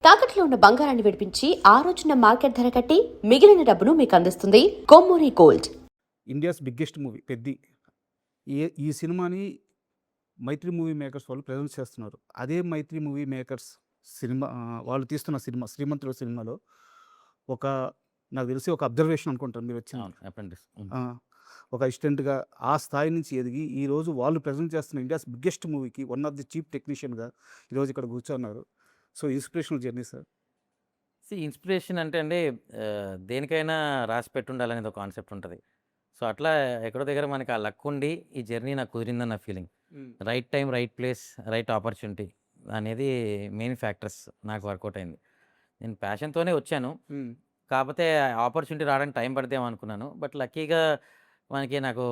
తాకట్లో ఉన్న బంగారాన్ని విడిపించి ఆ రోజున మార్కెట్ ధర కట్టి మిగిలిన డబ్బును మీకు అందిస్తుంది Kommuri gold. India's biggest movie Peddi. ఈ సినిమాని మైత్రి మూవీ మేకర్స్ వాళ్ళు ప్రజెంట్ చేస్తున్నారు. అదే మైత్రి మూవీ మేకర్స్ వాళ్ళు తీస్తున్న సినిమా 'శ్రీమంతుడు' సినిమాలో ఒక నాకు తెలిసి ఒక అబ్జర్వేషన్ అనుకుంటాను మీరు వచ్చింది. అప్రెంటిస్. ఒక అసిస్టెంట్‌గా ఆ స్థాయి నుంచి ఎదిగి ఈరోజు వాళ్ళు ప్రజెంట్ చేస్తున్న ఇండియాస్ బిగ్గెస్ట్ మూవీకి వన్ ఆఫ్ ది చీఫ్ టెక్నీషియన్‌గా ఈరోజు ఇక్కడ కూర్చున్నారు. So inspirational journey sir. Inspiration అంటే అండి దేనికైనా రాసి పెట్టుండాలనేది ఒక కాన్సెప్ట్ ఉంటుంది. సో అట్లా ఎక్కడో దగ్గర మనకి ఆ లక్ ఉండి ఈ జర్నీ నాకు కుదిరిందని నా feeling. Right time, right place, right opportunity అనేది మెయిన్ ఫ్యాక్టర్స్ నాకు వర్కౌట్ అయింది. నేను ప్యాషన్తోనే వచ్చాను. కాకపోతే ఆపర్చునిటీ రావడానికి టైం పడదేమో అనుకున్నాను. బట్ లక్కీగా నాకు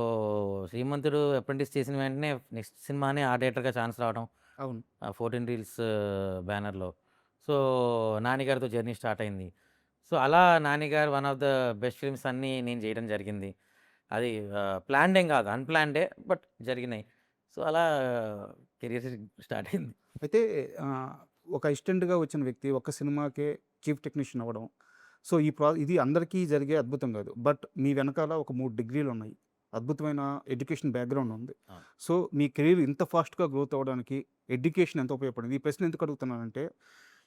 'శ్రీమంతుడు' అప్రెంటిస్ చేసిన వెంటనే నెక్స్ట్ సినిమానే ఆ డైరెక్టర్‌గా ఛాన్స్ రావడం. అవును. 14 రీల్స్ బ్యానర్‌లో. సో, నాని గారితో జర్నీ స్టార్ట్ అయింది. సో, అలా నాని గారు one of the best films అన్నీ నేను చేయడం జరిగింది. అది ప్లాన్డ్ ఏం కాదు, అన్‌ప్లాన్డే బట్ జరిగినాయి. సో, అలా కెరియర్ స్టార్ట్ అయింది. అయితే ఒక అసిస్టెంట్‌గా వచ్చిన వ్యక్తి ఒక్క సినిమాకే చీఫ్ టెక్నీషియన్ అవ్వడం. సో ఇది అందరికీ జరిగే అద్భుతం కాదు. బట్ మీ వెనకాల ఒక 3 డిగ్రీలు ఉన్నాయి. అద్భుతమైన ఎడ్యుకేషన్ బ్యాక్‌గ్రౌండ్ ఉంది. సో మీ కెరీర్ ఇంత ఫాస్ట్‌గా గ్రోత్ అవ్వడానికి ఎడ్యుకేషన్ ఎంత ఉపయోగపడింది? ఈ ప్రశ్న ఎందుకు అడుగుతున్నానంటే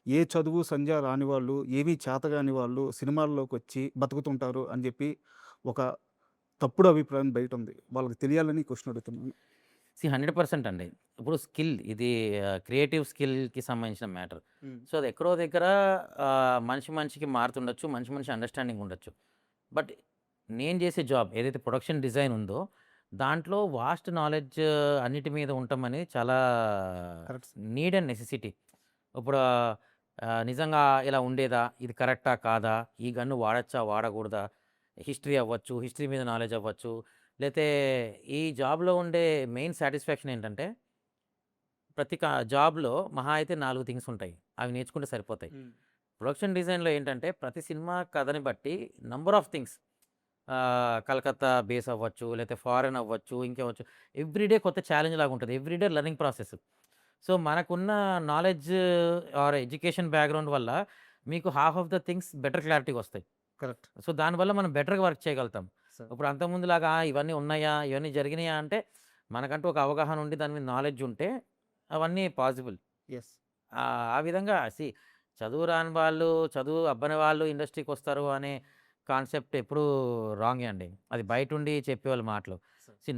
ఏ చదువు సంధ్య రాని వాళ్ళు, ఏమీ చేతగాని వాళ్ళు సినిమాల్లోకి వచ్చి బతుకుతుంటారు అని చెప్పి ఒక తప్పుడు అభిప్రాయం బయట ఉంది. వాళ్ళకి తెలియాలని క్వశ్చన్ అడుగుతున్నాను. 100% అండి. ఇప్పుడు స్కిల్ ఇది క్రియేటివ్ స్కిల్‌కి సంబంధించిన మ్యాటర్. సో, అది ఎక్కడో దగ్గర మనిషి మనిషికి మారుతుండొచ్చు. మనిషి అండర్‌స్టాండింగ్ ఉండొచ్చు. బట్ నేను చేసే జాబ్ ఏదైతే ప్రొడక్షన్ డిజైన్ ఉందో దాంట్లో వాస్ట్ నాలెడ్జ్ అన్నిటి మీద ఉండటం అనేది చాలా కరెక్ట్. Need and necessity. ఇప్పుడు నిజంగా ఇలా ఉండేదా? ఇది కరెక్టా? కాదా? ఈ గన్ను వాడచ్చా? వాడకూడదా? హిస్టరీ అవ్వచ్చు, హిస్టరీ మీద నాలెడ్జ్ అవ్వచ్చు. లేతే ఈ జాబ్‌లో ఉండే మెయిన్ సాటిస్ఫాక్షన్ ఏంటంటే ప్రతి జాబ్‌లో మహా అయితే 4 థింగ్స్ ఉంటాయి. అవి నేర్చుకుంటే సరిపోతాయి. ప్రొడక్షన్ డిజైన్‌లో ఏంటంటే ప్రతి సినిమా కథని బట్టి number of things Calcutta base అవ్వచ్చు, లేతే ఫారెన్ అవ్వచ్చు, ఇంకేవచ్చు. ఎవ్రీడే కొత్త ఛాలెంజ్ లాగా ఉంటుంది. Everyday learning process. సో, మనకున్న నాలెడ్జ్ ఆర్ ఎడ్యుకేషన్ బ్యాక్‌గ్రౌండ్ వల్ల మీకు half of the things better క్లారిటీగా వస్తాయి. కరెక్ట్. సో, దానివల్ల మనం బెటర్‌గా వర్క్ చేయగలుగుతాం. సార్. ఇప్పుడు అంతకుముందులాగా ఇవన్నీ ఉన్నాయా? ఇవన్నీ జరిగినాయా? అంటే మనకంటూ ఒక అవగాహన ఉండి దాని మీద నాలెడ్జ్ ఉంటే అవన్నీ పాసిబుల్. యెస్. ఆ విధంగా చదువు రాని వాళ్ళు, చదువు అబ్బని వాళ్ళు ఇండస్ట్రీకి వస్తారు అనే కాన్సెప్ట్ ఎప్పుడూ రాంగే అండి. అది బయటుండి చెప్పేవాళ్ళ మాటలు.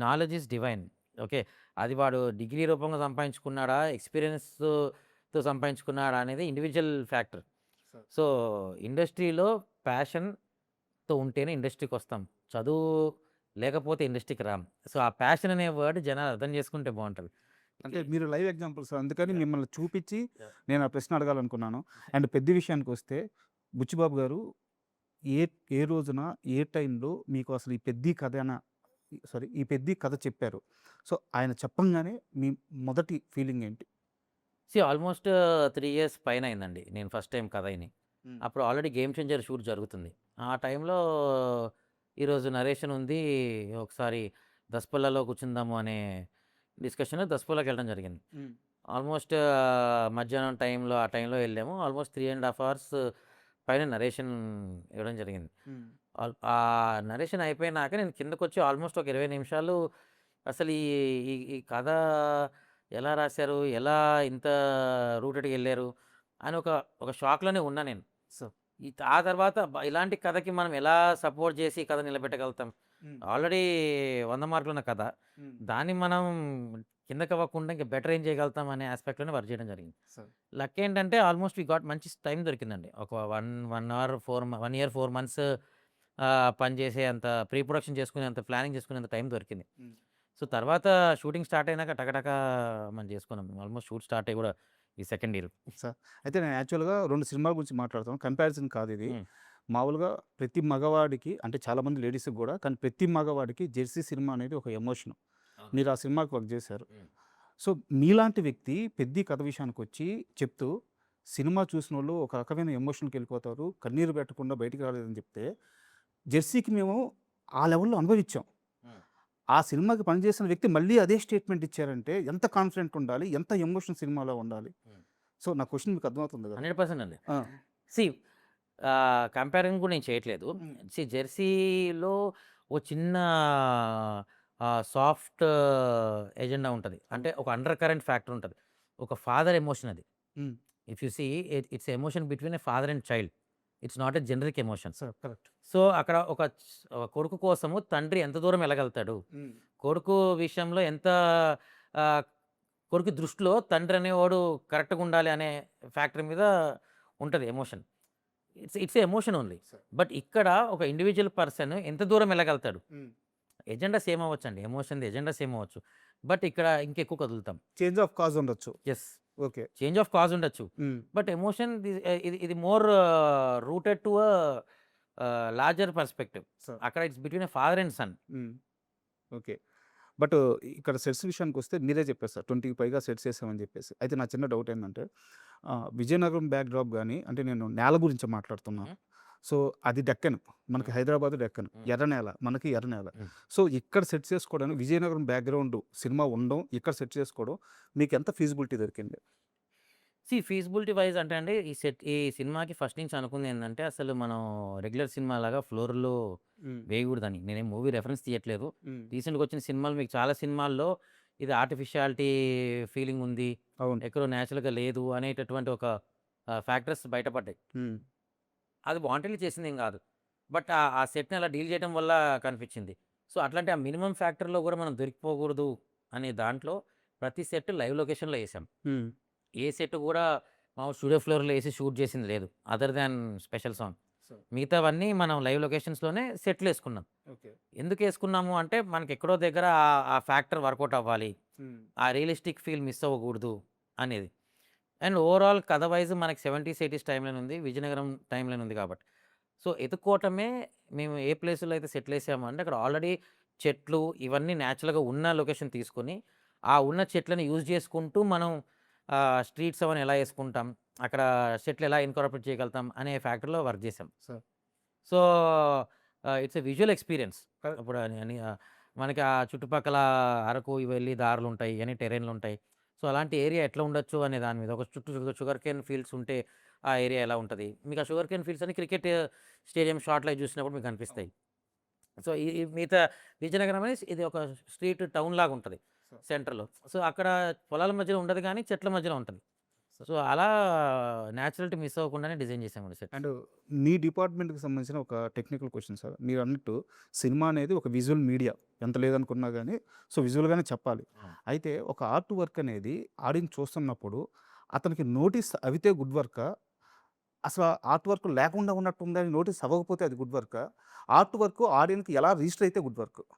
Knowledge is divine. ఓకే. అది వాడు డిగ్రీ రూపంగా సంపాదించుకున్నాడా? ఎక్స్‌పీరియన్స్‌తో సంపాదించుకున్నాడా? అనేది ఇండివిడ్యువల్ ఫ్యాక్టర్. సో, ఇండస్ట్రీలో ప్యాషన్‌తో ఉంటేనే ఇండస్ట్రీకి వస్తాం. చదువు లేకపోతే ఇండస్ట్రీకి రాం. సో, ఆ ప్యాషన్ అనే వర్డ్ జనాలు అర్థం చేసుకుంటే బావుంటది. అంటే మీరు లైవ్ ఎగ్జాంపుల్స్ అందుకని యాహ్! మిమ్మల్ని చూపించి యాహ్! నేను ఆ ప్రశ్న అడగాలనుకున్నాను. అండ్ పెద్ద విషయానికి వస్తే బుచ్చిబాబు గారు ఏ ఏ రోజున ఏ టైంలో మీకు అసలు ఈ పెద్ది కథ చెప్పారు? సో ఆయన చెప్పంగానే మీ మొదటి ఫీలింగ్ ఏంటి? ఆల్మోస్ట్ 3 ఇయర్స్ పైన అయిందండి. నేను ఫస్ట్ టైం కథ విని. అప్పుడు ఆల్రెడీ 'గేమ్ చేంజర్' షూట్ జరుగుతుంది. ఆ టైంలో ఈరోజు నరేషన్ ఉంది. ఒకసారి దసపల్లాలో కూర్చుందాము అనే డిస్కషన్‌లో దసపల్లాకి వెళ్ళడం జరిగింది. ఆల్మోస్ట్ మధ్యాహ్నం టైంలో ఆ టైంలో వెళ్ళాము. ఆల్మోస్ట్ 3½ అవర్స్ పైన నరేషన్ ఇవ్వడం జరిగింది. ఆ నరేషన్ అయిపోయినాక నేను కిందకొచ్చి ఆల్మోస్ట్ ఒక 20 నిమిషాలు అసలు ఈ ఈ ఈ కథ ఎలా రాశారు? ఎలా ఇంత రూటెడ్‌గా ఎళ్లారు? అని ఒక షాక్‌లోనే ఉన్నా నేను. సో ఆ తర్వాత ఇలాంటి కథకి మనం ఎలా సపోర్ట్ చేసి కథ నిలబెట్టగలుగుతాం? ఆల్రెడీ 100 మార్కులున్న కథ. దాన్ని మనం కిందకవ్వకుండా ఇంకా బెటర్ ఏం చేయగలుగుతాం అనే యాస్పెక్ట్‌లోనే వర్క్ చేయడం జరిగింది. సో లక్ ఏంటంటే ఆల్మోస్ట్ వి గాట్ మంచి టైం దొరికిందండి. ఒక 1 అవర్ 1 ఇయర్ 4 మంత్స్ పని చేసే అంత ప్రీ ప్రొడక్షన్ చేసుకునేంత, ప్లానింగ్ చేసుకునేంత టైం దొరికింది. సో, తర్వాత షూటింగ్ స్టార్ట్ అయినాక టకటకా మనం చేసుకున్నాం. ఆల్మోస్ట్ షూట్ స్టార్ట్ అయ్యి కూడా ఈ సెకండ్ ఇయర్. సార్ అయితే నేను యాక్చువల్‌గా 2 సినిమాల గురించి మాట్లాడతాను. కంపారిజన్ కాదు ఇది. మామూలుగా ప్రతి మగవాడికి అంటే చాలామంది లేడీస్‌కి కూడా కానీ ప్రతి మగవాడికి 'జెర్సీ' సినిమా అనేది ఒక ఎమోషన్. మీరు ఆ సినిమాకి వర్క్ చేశారు. సో మీలాంటి వ్యక్తి పెద్ది కథ విషయానికొచ్చి చెప్తూ సినిమా చూసినోళ్ళు ఒక రకమైన ఎమోషన్‌కి వెళ్ళిపోతారు. కన్నీరు పెట్టకుండా బయటికి రాలేదని చెప్తే 'జెర్సీకి' మేము ఆ లెవెల్‌లో అనుభవించాం. ఆ సినిమాకి పనిచేసిన వ్యక్తి మళ్ళీ అదే స్టేట్మెంట్ ఇచ్చారంటే ఎంత కాన్ఫిడెంట్ ఉండాలి? ఎంత ఎమోషన్ సినిమాలో ఉండాలి? సో నా క్వశ్చన్ మీకు అర్థమవుతుంది కదా? 100% అండి. ఆ, సి కంపారిజన్ కూడా నేను చేయట్లేదు. ఉమ్, జెర్సీలో ఓ చిన్న సాఫ్ట్ ఎజెండా ఉంటది. అంటే ఒక అండర్ కరెంట్ ఫ్యాక్టర్ ఉంటది. ఒక ఫాదర్ ఎమోషన్ అది. Um, if you see it's emotion between a father and child. It's not a generic emotion. Sir correct. So, అక్కడ ఒక కొడుకు కోసము తండ్రి ఎంత దూరం ఎళ్ళగలుగుతాడు? కొడుకు విషయంలో ఎంత ఆహ్, కొడుకు దృష్టిలో తండ్రి అనేవాడు కరెక్ట్‌గా ఉండాలి అనే ఫ్యాక్టర్ మీద ఉంటది emotion. It's a emotion only. Sir but ఇక్కడ ఒక ఇండివిడ్యువల్ పర్సన్ ఎంత దూరం ఎళ్ళగలుగుతాడు? ఎజెండా సేమ్ అవ్వచ్చండి. ఎమోషన్‌ది ఎజెండా సేమ్ అవ్వచ్చు. బట్ ఇక్కడ ఇంకెక్కువ కదులుతాం. చేంజ్ ఆఫ్ కాజ్ ఉండొచ్చు. Yes. Okay. Change of cause ఉండొచ్చు. బట్ ఎమోషన్ ఇది more rooted to larger perspective. Sir అక్కడ it's between a father and son. Okay. But ఇక్కడ సెట్స్ విషయానికి వస్తే మీరే చెప్పారు సార్ 20కి పైగా సెట్స్ చేసామని చెప్పేసి. అయితే నా చిన్న డౌట్ ఏంటంటే విజయనగరం బ్యాక్ డ్రాప్ కానీ అంటే నేను నేల గురించి మాట్లాడుతున్నాను. సో అది డెక్కన్, మనకి హైదరాబాద్ డెక్కన్, ఎర్ర నేల, మనకి ఎర్ర నేల. సో ఇక్కడ సెట్ చేసుకోవడానికి విజయనగరం బ్యాక్గ్రౌండ్ సినిమా ఉండడం, ఇక్కడ సెట్ చేసుకోవడం మీకు ఎంత ఫీజిబిలిటీ దొరికింది? ఫీజిబిలిటీ వైజ్ అంటే అండి ఈ సినిమాకి ఫస్ట్ నుంచి అనుకుంది ఏంటంటే అసలు మనం రెగ్యులర్ సినిమా లాగా ఫ్లోర్‌లో వేయకూడదని. నేనేం మూవీ రెఫరెన్స్ తీయట్లేదు. రీసెంట్‌గా వచ్చిన సినిమాలు మీకు చాలా సినిమాల్లో ఇది ఆర్టిఫిషియాలిటీ ఫీలింగ్ ఉంది. అవును. ఎక్కడో నేచురల్‌గా లేదు అనేటటువంటి ఒక ఫ్యాక్టర్స్ బయటపడ్డాయి. అది వాంటెడ్‌లీ చేసిందేం కాదు. బట్ ఆ సెట్‌ని అలా డీల్ చేయడం వల్ల కనిపించింది. సో, అట్లాంటి ఆ మినిమమ్ ఫ్యాక్టర్‌లో కూడా మనం దొరికిపోకూడదు అనే దాంట్లో ప్రతి సెట్ లైవ్ లొకేషన్‌లో ఏసాం. ఏ సెట్ కూడా మామూలు స్టూడియో ఫ్లోర్‌లో ఏసి షూట్ చేసింది లేదు. Other than special song. మిగతావన్నీ మనం లైవ్ లొకేషన్స్‌లోనే సెట్‌లేసుకున్నాం. ఓకే. ఎందుకేసుకున్నాము అంటే మనకెక్కడో దగ్గర ఆ ఫ్యాక్టర్ వర్కౌట్ అవ్వాలి. ఆ రియలిస్టిక్ ఫీల్ మిస్ అవ్వకూడదు అనేది. అండ్ ఓవరాల్ కథ వైజ్ మనకి 70స్, 80స్ టైమ్‌లైన్ ఉంది. విజయనగరం టైమ్‌లైన్ ఉంది కాబట్టి. సో, ఎతుక్కోవటమే మేము ఏ ప్లేస్‌లో అయితే సెటిలేసామో అంటే అక్కడ ఆల్రెడీ చెట్లు ఇవన్నీ నేచురల్‌గా ఉన్న లొకేషన్ తీసుకొని, ఆ ఉన్న చెట్లని యూజ్ చేసుకుంటూ మనం స్ట్రీట్స్ అవన్నీ ఎలా యేసుకుంటాం, అక్కడ సెట్లు ఎలా ఇన్కార్పొరేట్ చేయగలుగుతాం అనే ఫ్యాక్టర్‌లో వర్క్ చేసాం. Sir so, it's a visual experience. Correct. ఇప్పుడు మనకి ఆ చుట్టుపక్కల అరకు వెళ్ళి దారులుంటాయి. ఇయన్నీ టెర్రైన్‌లుంటాయి. సో, అలాంటి ఏరియా ఎట్లా ఉండొచ్చు అనే దాని మీద ఒక చుట్టూ షుగర్ కేన్ ఫీల్డ్స్ ఉంటే ఆ ఏరియా ఎలా ఉంటది? మీకు ఆ షుగర్ కేన్ ఫీల్డ్స్ అన్ని క్రికెట్ స్టేడియం షాట్‌లో చూసినప్పుడు మీకు కనిపిస్తాయి. సో, ఈ ఈ మిగతా విజయనగరం అనేది ఇది ఒక స్ట్రీట్ టౌన్ లాగా ఉంటది సార్ సెంటర్‌లో. సో, అక్కడ పొలాల మధ్యలో ఉండదు గానీ చెట్ల మధ్యలో ఉంటది. సో, అలా నేచురాలిటీ మిస్ అవ్వకుండానే డిజైన్ చేసామండి సెట్స్. అండ్ మీ డిపార్ట్మెంట్‌కి సంబంధించిన ఒక టెక్నికల్ క్వశ్చన్ సార్. మీరన్నట్టు సినిమా అనేది ఒక విజువల్ మీడియా. ఎంత లేదనుకున్నా గానీ, సో విజువల్‌గానే చెప్పాలి. అవును. అయితే ఒక ఆర్ట్ వర్క్ అనేది ఆడియన్స్ చూస్తున్నప్పుడు అతనికి నోటీస్ అవితే గుడ్ వర్కా? అసలు ఆర్ట్ వర్క్ లేకుండా ఉన్నట్టుందని నోటీస్ అవ్వకపోతే అది గుడ్ వర్కా? ఆర్ట్ వర్క్ ఆడియన్స్‌కి ఎలా రిజిస్టర్ అయితే గుడ్ వర్క్?